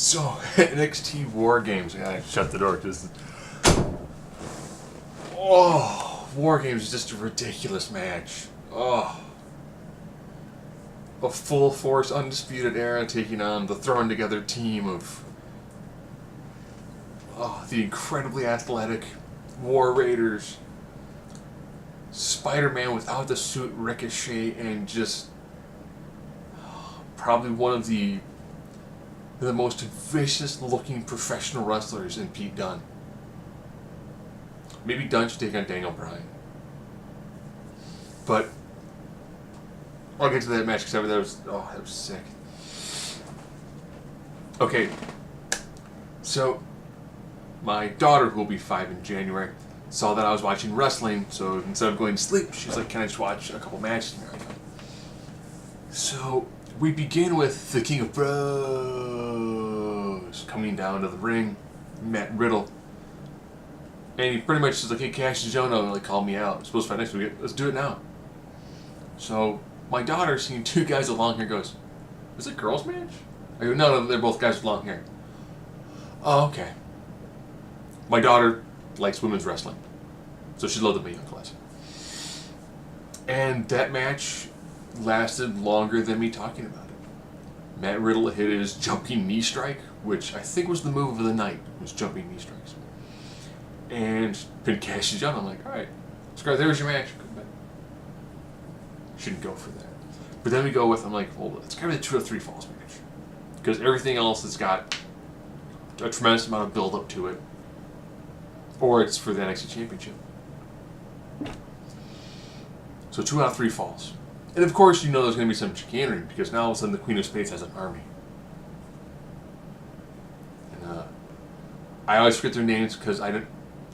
So, NXT Wargames. I gotta shut the door because. Oh, Wargames is just a ridiculous match. Oh. A full force Undisputed Era taking on the thrown together team of. Oh, the incredibly athletic War Raiders. Spider-Man without the suit, Ricochet, and just. Probably one of the most vicious looking professional wrestlers in Pete Dunne. Maybe Dunne should take on Daniel Bryan. But I'll get to that match because that was sick. Okay, so my daughter, who will be 5 in January, saw that I was watching wrestling, so instead of going to sleep, she's like, "Can I just watch a couple matches?" So we begin with the King of Bros coming down to the ring, Matt Riddle. And he pretty much says, like, "Hey, Cash and Jonah, like, called me out. I'm supposed to fight next week. Let's do it now." So my daughter, seeing two guys with long hair, goes, "Is it a girls' match?" I go, "No, they're both guys with long hair." "Oh, okay." My daughter likes women's wrestling, so she loaded me on class. And that match lasted longer than me talking about it. Matt Riddle hit his jumping knee strike, which I think was the move of the night, was jumping knee strikes. And pinned Cash and John. I'm like, "Alright, there's your match." Shouldn't go for that. But then we go with, I'm like, well, let's go with the 2 or 3 falls match. Because everything else has got a tremendous amount of build up to it. Or it's for the NXT Championship. So 2 out of 3 falls. And of course, you know there's going to be some chicanery, because now all of a sudden the Queen of Spades has an army. And I always forget their names because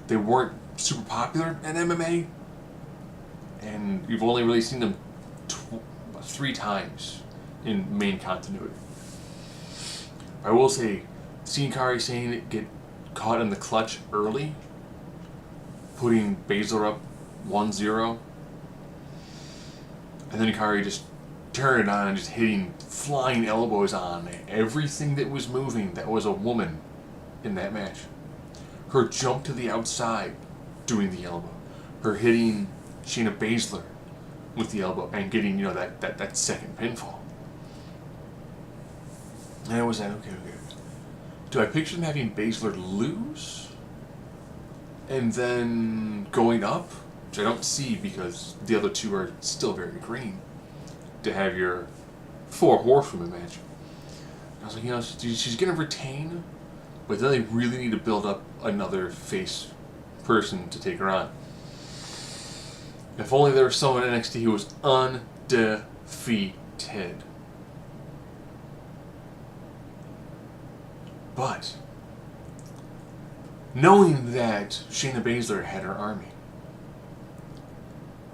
they weren't super popular in MMA. And you've only really seen them 3 times in main continuity. I will say, seeing Kairi Sane get caught in the clutch early, putting Baszler up 1-0, and then Kairi just turned it on and just hitting flying elbows on everything that was moving that was a woman in that match. Her jump to the outside doing the elbow. Her hitting Shayna Baszler with the elbow and getting, that second pinfall. And I was like, okay. Do I picture them having Baszler lose and then going up, which I don't see because the other two are still very green, to have your 4 horsewomen match? I was like, she's going to retain, but then they really need to build up another face person to take her on. If only there was someone in NXT who was undefeated. But knowing that Shayna Baszler had her army,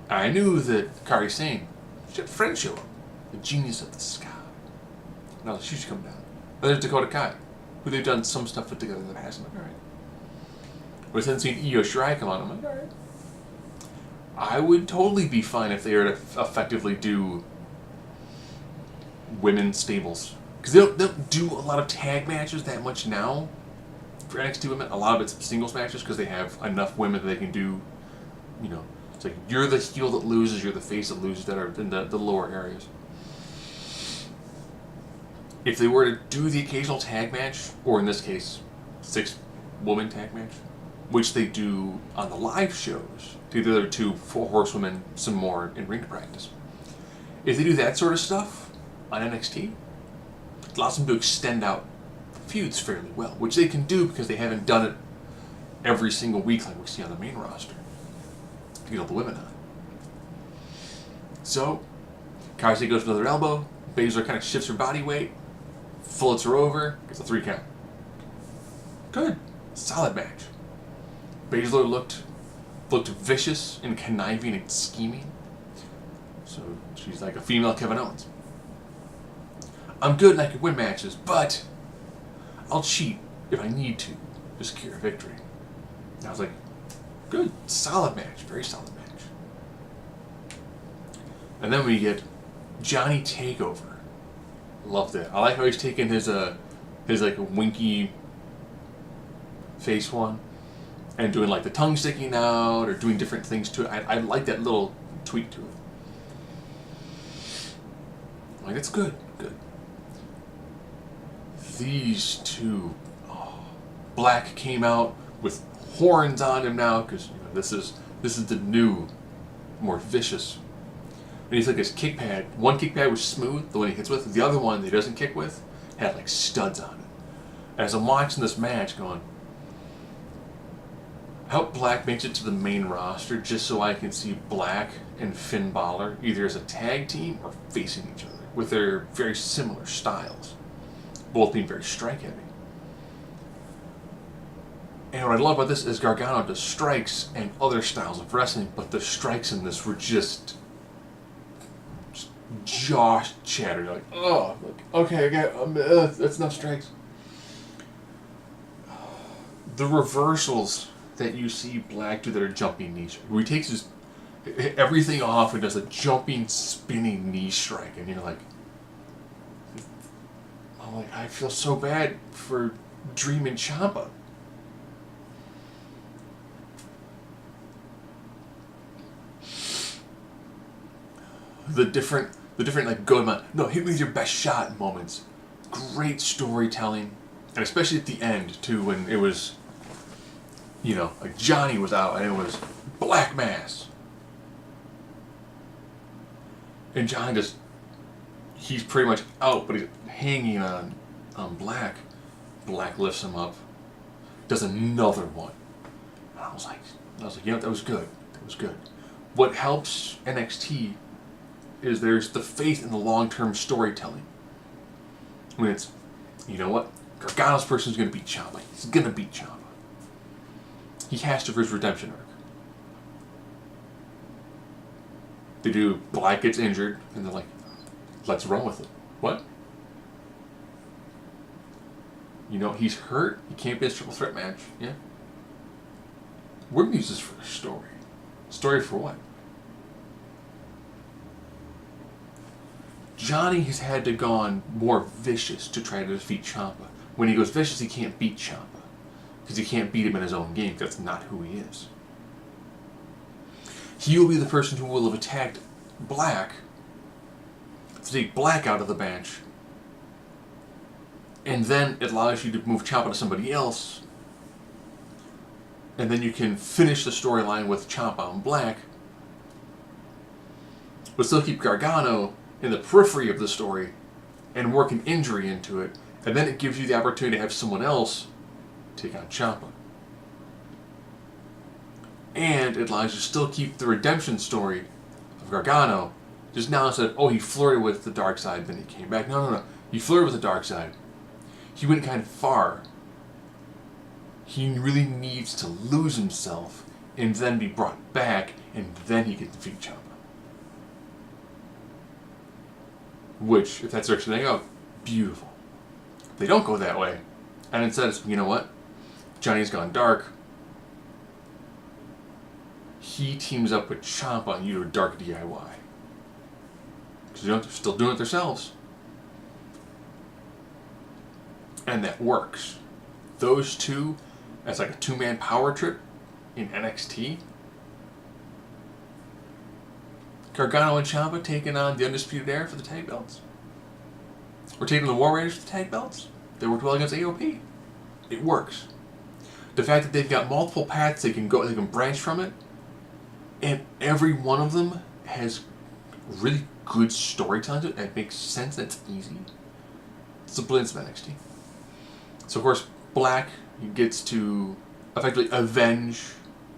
I knew that Kairi Sane, she had friends show up, the genius of the sky. And I was like, she should come down. And there's Dakota Kai, who they've done some stuff with together in the past. I'm like, alright. But then seeing Io Shirai come on, I'm like, alright. I would totally be fine if they were to effectively do women's stables. Because they don't do a lot of tag matches that much now for NXT women. A lot of it's singles matches because they have enough women that they can do, it's like you're the heel that loses, you're the face that loses, that are in the lower areas. If they were to do the occasional tag match, or in this case, 6-woman tag match, which they do on the live shows, do the other 2 4 horsewomen some more in ring practice. If they do that sort of stuff on NXT, it allows them to extend out feuds fairly well, which they can do because they haven't done it every single week like we see on the main roster to get all the women on. So, Kairi goes for another elbow, Baszler kind of shifts her body weight, fillets her over, gets a 3 count. Good. Solid match. Baszler looked vicious and conniving and scheming. So she's like a female Kevin Owens. I'm good and I can win matches, but I'll cheat if I need to secure a victory. And I was like, good, solid match, very solid match. And then we get Johnny Takeover. Loved it. I like how he's taking his his like winky face one, and doing like the tongue sticking out or doing different things to it. I like that little tweak to it. Like, it's good. These two, Black came out with horns on him now because this is the new, more vicious. And he's like his kick pad. One kick pad was smooth, the one he hits with. The other one that he doesn't kick with had like studs on it. As I'm watching this match, going, I hope Black makes it to the main roster just so I can see Black and Finn Balor either as a tag team or facing each other with their very similar styles, both being very strike heavy. And what I love about this is Gargano does strikes and other styles of wrestling, but the strikes in this were just jaw chatter. You're like, oh, okay, I got that's enough strikes. The reversals that you see Black do that are jumping knee strike, where he takes his everything off and does a jumping, spinning knee strike, and you're like, I feel so bad for Dream and Ciampa. The different like go no, hit me with your best shot moments. Great storytelling, and especially at the end too, when it was, like Johnny was out and it was Black Mass, and Johnny he's pretty much out, but he's hanging on Black. Black lifts him up, does another one. And I was like, that was good. That was good. What helps NXT is there's the faith in the long-term storytelling. When it's, Gargano's person is going to beat Ciampa. He's going to beat Ciampa. He has to for his redemption arc. They do, Black gets injured, and they're like, let's run with it. What? He's hurt. He can't be a triple threat match. Yeah. We're going to use this for a story. Story for what? Johnny has had to gone more vicious to try to defeat Ciampa. When he goes vicious, he can't beat Ciampa. Because he can't beat him in his own game. That's not who he is. He will be the person who will have attacked Black to take Black out of the match. And then it allows you to move Ciampa to somebody else. And then you can finish the storyline with Ciampa and Black. But still keep Gargano in the periphery of the story and work an injury into it, and then it gives you the opportunity to have someone else take on Ciampa. And it allows you to still keep the redemption story of Gargano, just now instead of, he flirted with the dark side, then he came back. No. He flirted with the dark side. He went kind of far. He really needs to lose himself and then be brought back, and then he can defeat Ciampa. Which, if that's the direction they go, beautiful. They don't go that way. And instead it's, Johnny's gone dark. He teams up with Ciampa and you do a dark DIY. Because they're still doing it themselves. And that works. Those two, as like a two-man power trip in NXT. Gargano and Ciampa taking on the Undisputed Era for the tag belts. Or taking the War Raiders for the tag belts. They worked well against AOP. It works. The fact that they've got multiple paths they can branch from it, and every one of them has really good storytelling to it, and it makes sense and it's easy. It's the brilliance of NXT. So of course, Black gets to effectively avenge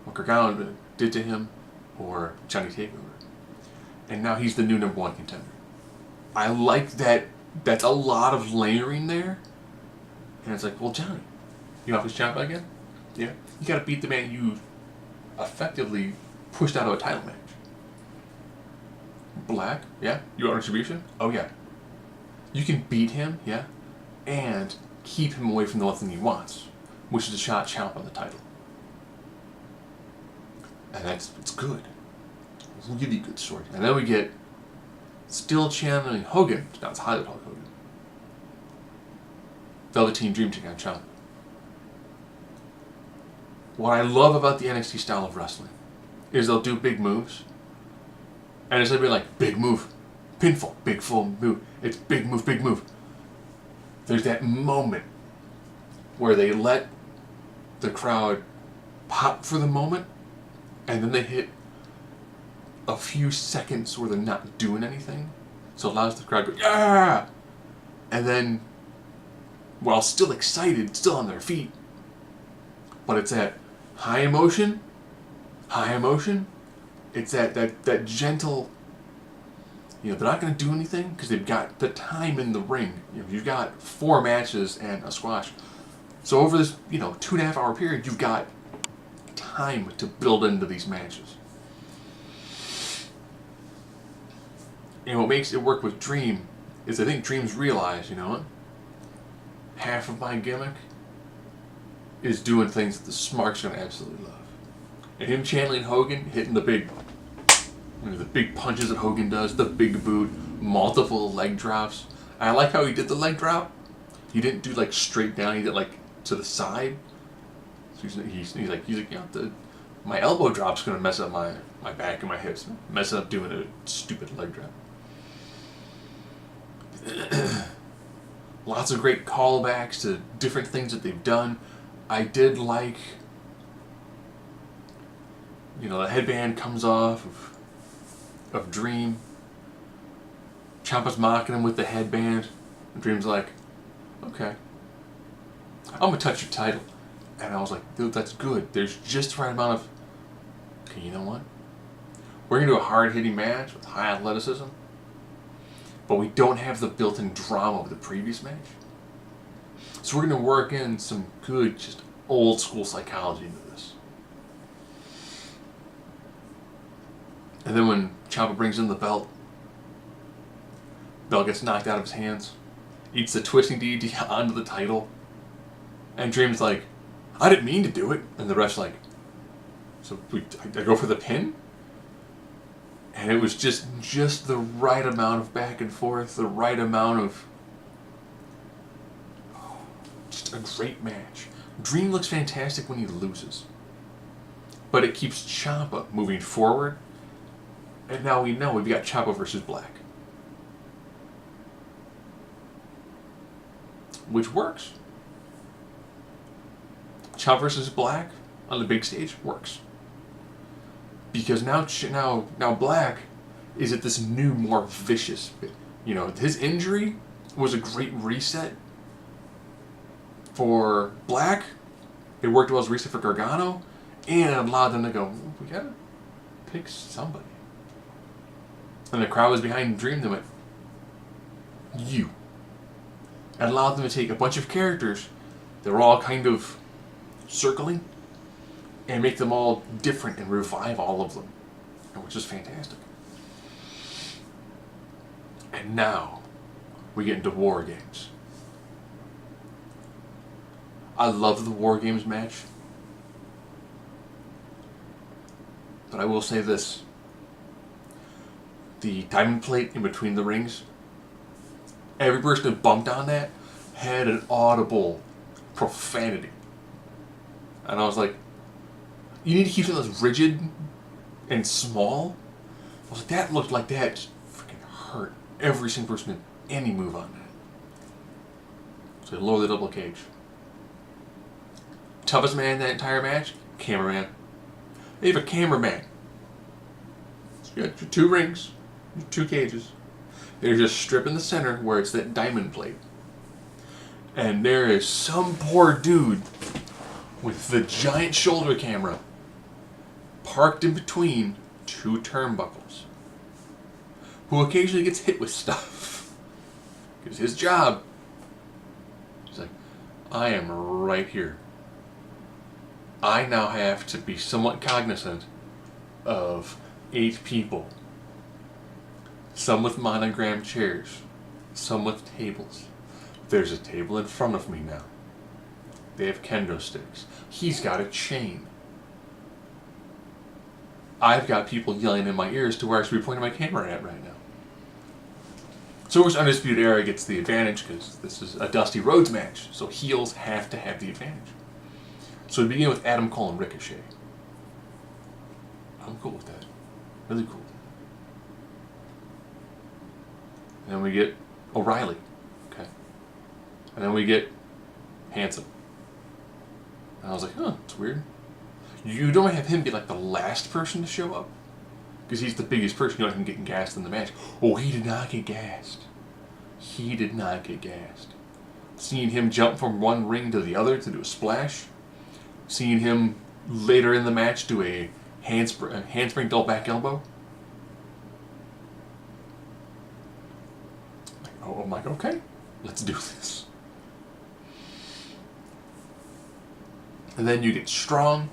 what Gargano did to him, or Johnny Takeover. And now he's the new number one contender. I like that. That's a lot of layering there. And it's like, well, Johnny, you want to Ciampa again? Yeah. You got to beat the man you effectively pushed out of a title match. Black, yeah. You want retribution? Oh yeah. You can beat him, yeah, and keep him away from the one thing he wants, which is a shot Ciampa on the title. And it's good. Really good story. And then we get still channeling Hogan. Now it's Hollywood Hulk Hogan. Velveteen Dream taking on Ciampa. What I love about the NXT style of wrestling is they'll do big moves, and it's gonna be like, big move, pinfall, big full move. It's big move, big move. There's that moment where they let the crowd pop for the moment, and then they hit a few seconds where they're not doing anything, so it allows the crowd to go, yeah! And then, while still excited, still on their feet, but it's that high emotion, it's that gentle, they're not going to do anything because they've got the time in the ring. You've got 4 matches and a squash. So over this, 2.5 hour period, you've got time to build into these matches. And what makes it work with Dream is I think Dream's realized, half of my gimmick is doing things that the Smark's going to absolutely love. And him channeling Hogan, hitting the big punches that Hogan does, the big boot, multiple leg drops. I like how he did the leg drop. He didn't do like straight down, he did like to the side. So he's like, my elbow drop's going to mess up my back and my hips. Mess up doing a stupid leg drop. Lots of great callbacks to different things that they've done. I did like, the headband comes off of Dream. Ciampa's mocking him with the headband. And Dream's like, okay, I'm going to touch your title. And I was like, dude, that's good. There's just the right amount of, okay, you know what? We're going to do a hard-hitting match with high athleticism, but we don't have the built-in drama of the previous match. So we're going to work in some good, just old-school psychology into this. And then when Ciampa brings in the belt gets knocked out of his hands, eats the twisting DDT onto the title, and Dream's like, I didn't mean to do it. And the ref's like, so I go for the pin? And it was just the right amount of back and forth, the right amount of just a great match. Dream looks fantastic when he loses, but it keeps Ciampa moving forward. And now we know we've got Ciampa versus Black, which works. Ciampa versus Black on the big stage works. Because now Black is at this new, more vicious bit. His injury was a great reset for Black. It worked well as a reset for Gargano, and it allowed them to go, we gotta pick somebody. And the crowd was behind Dream. They went, you. And allowed them to take a bunch of characters that were all kind of circling and make them all different and revive all of them, which is fantastic. And now we get into War Games. I love the War Games match, but I will say this. The diamond plate in between the rings, every person that bumped on that had an audible profanity. And I was like, you need to keep something that's rigid and small. I was like, that looked like that just freaking hurt every single person in any move on that. So they lower the double cage. Toughest man in that entire match? Cameraman. They have a cameraman. So you got your 2 rings, your 2 cages. They're just stripping the center where it's that diamond plate. And there is some poor dude with the giant shoulder camera parked in between 2 turnbuckles, who occasionally gets hit with stuff. Because his job, he's like, I am right here. I now have to be somewhat cognizant of 8 people. Some with monogram chairs, some with tables. There's a table in front of me now. They have kendo sticks. He's got a chain. I've got people yelling in my ears to where I should be pointing my camera at right now. So of course Undisputed Era gets the advantage because this is a Dusty Rhodes match, so heels have to have the advantage. So we begin with Adam Cole and Ricochet. I'm cool with that. Really cool. And then we get O'Reilly. Okay. And then we get Hanson. And I was like, huh, it's weird. You don't have him be like the last person to show up. Because he's the biggest person. You don't have him getting gassed in the match. Oh, he did not get gassed. He did not get gassed. Seeing him jump from one ring to the other to do a splash. Seeing him later in the match do a handspring double back elbow. I'm like, okay, let's do this. And then you get Strong.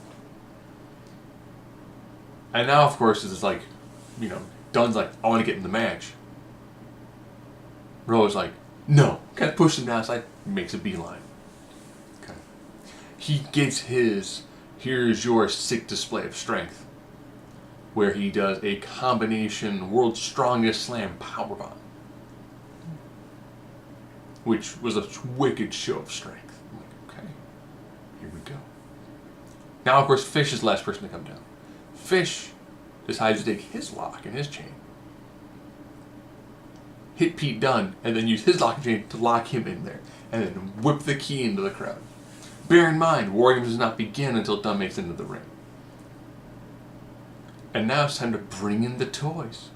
And now, of course, it's like, Dunn's like, I want to get in the match. Rowe's like, no. Kind of pushes him downside, makes a beeline. Okay. He gets his, here's your sick display of strength, where he does a combination World's Strongest Slam powerbomb, which was a wicked show of strength. I'm like, okay, here we go. Now, of course, Fish is the last person to come down. Fish decides to take his lock and his chain, hit Pete Dunne, and then use his lock and chain to lock him in there, and then whip the key into the crowd. Bear in mind, Wargames does not begin until Dunne makes it into the ring. And now it's time to bring in the toys.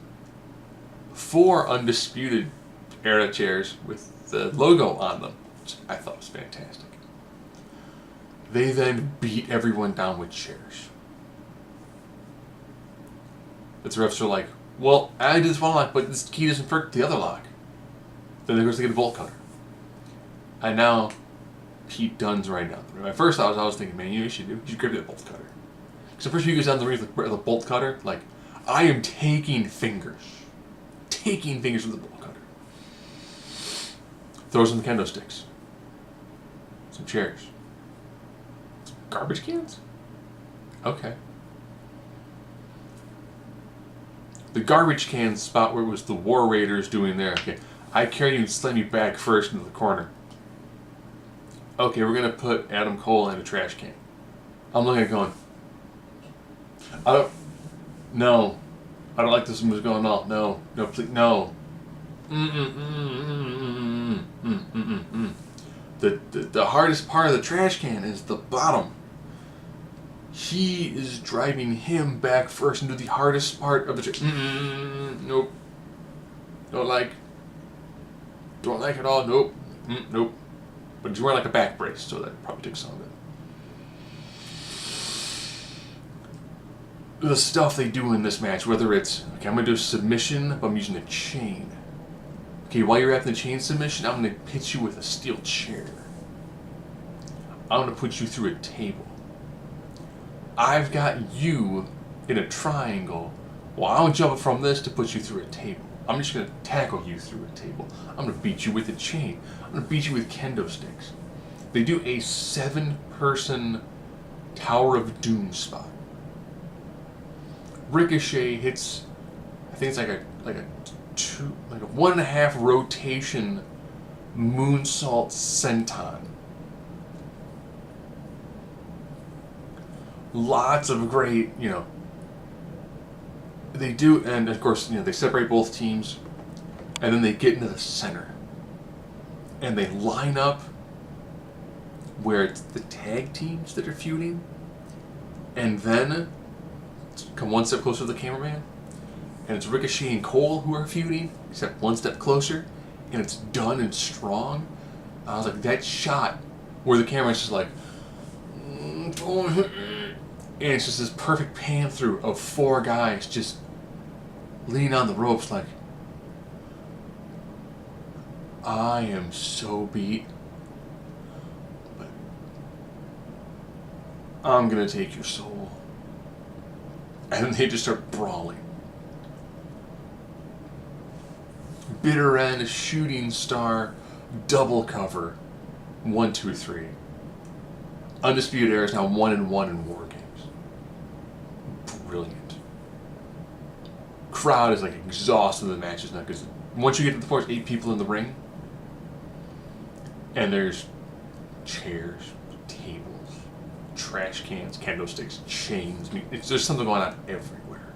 4 Undisputed Era chairs with the logo on them, which I thought was fantastic. They then beat everyone down with chairs. The refs are like, well, I did this one lock, but this key doesn't work the other lock. Then they goes to get a bolt cutter. And now Pete Dunne's right down the ring. At first I was thinking, man, you should grab that bolt cutter. So first he goes down the ring with the bolt cutter, like, I am taking fingers. Taking fingers with the bolt cutter. Throws in the kendo sticks. Some chairs. Some garbage cans? Okay. The garbage can spot where it was the War Raiders doing there. Okay, I carry you and slam you back first into the corner. Okay, we're going to put Adam Cole in a trash can. I'm looking at it going, I don't like this what's going on. No, please, no. The hardest part of the trash can is the bottom. He is driving him back first into the hardest part of the trash. Nope. Don't like at all. Nope. Nope. But he's wearing like a back brace, so that probably takes some of it. The stuff they do in this match, whether it's, okay, I'm going to do a submission, but I'm using a chain. Okay, while you're having the chain submission, I'm going to hit you with a steel chair. I'm going to put you through a table. I've got you in a triangle. Well, I'm going to jump from this to put you through a table. I'm just going to tackle you through a table. I'm going to beat you with a chain. I'm going to beat you with kendo sticks. They do a 7-person Tower of Doom spot. Ricochet hits, I think it's like a 1.5 rotation moonsault senton. Lots of great, they do, and of course, they separate both teams, and then they get into the center, and they line up where it's the tag teams that are feuding, and then come one step closer to the cameraman, and it's Ricochet and Cole who are feuding, except one step closer, and it's Dunne and Strong. I was like, that shot where the camera's just like, and it's just this perfect pan through of 4 guys just leaning on the ropes like, I am so beat, but I'm gonna take your soul. And then they just start brawling. Bitter End, Shooting Star, double cover, 1, 2, 3. Undisputed Era is now 1-1 in Wargames. Brilliant. Crowd is like exhausted in the matches now because once you get to the point, 8 people in the ring, and there's chairs, tables, trash cans, candlesticks, chains. I mean, there's something going on everywhere.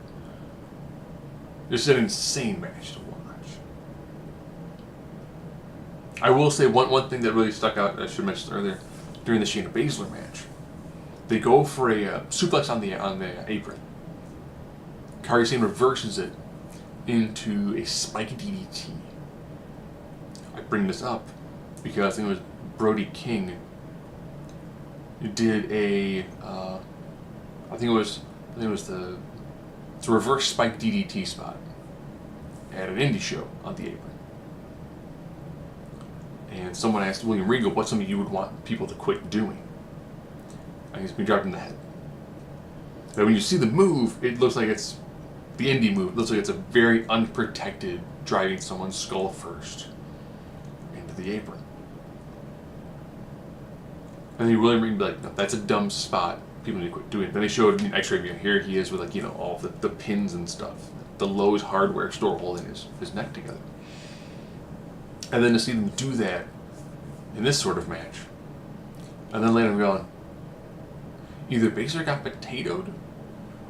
It's an insane match to watch. I will say one thing that really stuck out, I should have mentioned earlier, during the Shayna Baszler match. They go for a suplex on the apron. Kairi Sane reverses it into a spike DDT. I bring this up because I think it was Brody King who did a I think it was the reverse spike DDT spot at an indie show on the apron. And someone asked William Regal, what's something you would want people to quit doing? And he's been dropped in the head. But when you see the move, it looks like it's the indie move. It looks like it's a very unprotected driving someone's skull first into the apron. And then William Regal be like, no, that's a dumb spot. People need to quit doing it. Then they showed an X-ray view. Here he is with all the pins and stuff. The Lowe's hardware store holding his neck together. And then to see them do that in this sort of match. And then later going, either Baszler got potatoed,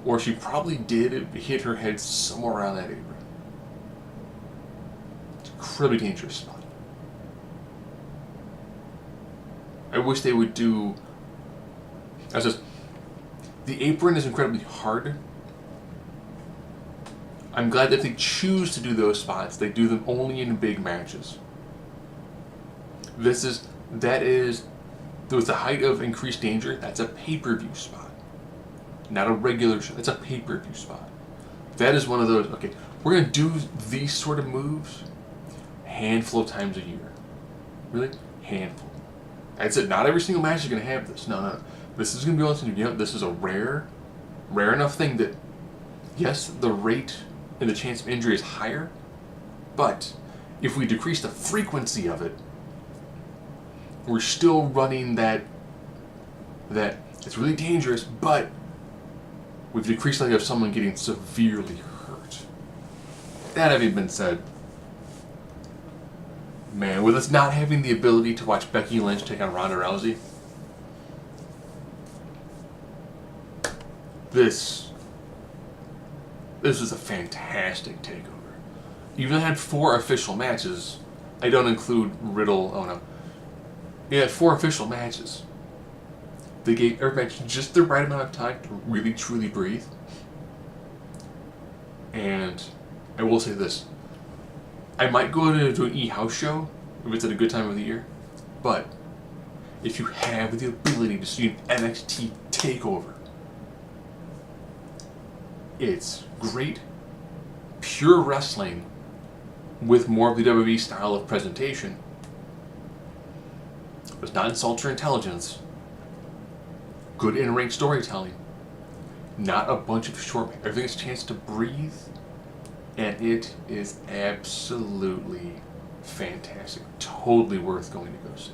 or she probably did hit her head somewhere around that apron. It's an incredibly dangerous spot. I wish they would do... the apron is incredibly hard. I'm glad that if they choose to do those spots, they do them only in big matches. That is, with the height of increased danger, that's a pay-per-view spot. Not a regular show, that's a pay-per-view spot. That is one of those, okay, we're going to do these sort of moves a handful of times a year. Really? Handful. That's it, not every single match is going to have this. No. This is going to be honest, this is a rare enough thing that, yes, the rate and the chance of injury is higher, but if we decrease the frequency of it, we're still running that it's really dangerous, but we've decreased the likelihood of someone getting severely hurt. That having been said, man, with us not having the ability to watch Becky Lynch take on Ronda Rousey, this is a fantastic takeover. Even though it had 4 official matches, I don't include Riddle, oh no. It had 4 official matches. They gave every match just the right amount of time to really truly breathe. And I will say this. I might go to an E-House show if it's at a good time of the year. But if you have the ability to see an NXT Takeover, it's great, pure wrestling with more of the WWE style of presentation. It's not insult your intelligence. Good in-ring storytelling. Not a bunch of short... Everything has a chance to breathe. And it is absolutely fantastic. Totally worth going to go see.